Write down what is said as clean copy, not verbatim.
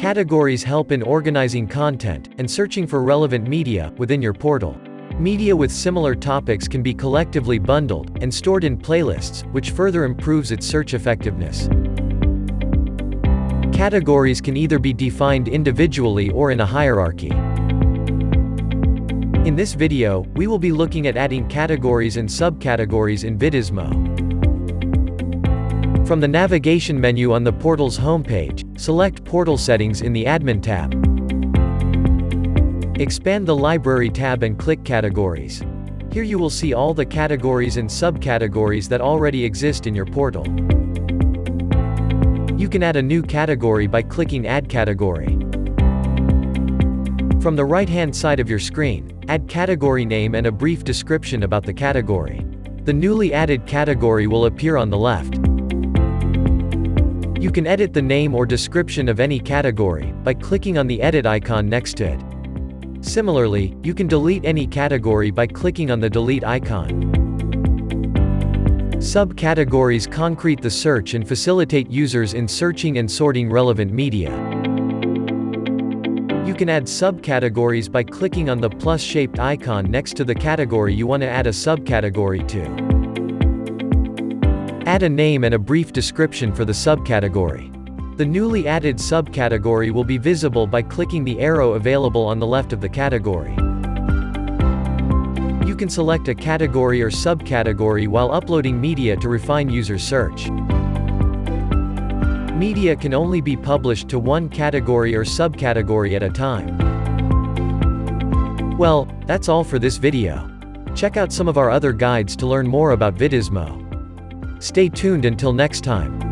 Categories help in organizing content and searching for relevant media within your portal. Media with similar topics can be collectively bundled and stored in playlists, which further improves its search effectiveness. Categories can either be defined individually or in a hierarchy. In this video, we will be looking at adding categories and subcategories in VIDIZMO. From the navigation menu on the portal's homepage, select Portal Settings in the Admin tab. Expand the Library tab and click Categories. Here you will see all the categories and subcategories that already exist in your portal. You can add a new category by clicking Add Category. From the right-hand side of your screen, add category name and a brief description about the category. The newly added category will appear on the left. You can edit the name or description of any category by clicking on the edit icon next to it. Similarly, you can delete any category by clicking on the delete icon. Subcategories concrete the search and facilitate users in searching and sorting relevant media. You can add subcategories by clicking on the plus-shaped icon next to the category you want to add a subcategory to. Add a name and a brief description for the subcategory. The newly added subcategory will be visible by clicking the arrow available on the left of the category. You can select a category or subcategory while uploading media to refine user search. Media can only be published to one category or subcategory at a time. Well, that's all for this video. Check out some of our other guides to learn more about VIDIZMO. Stay tuned until next time.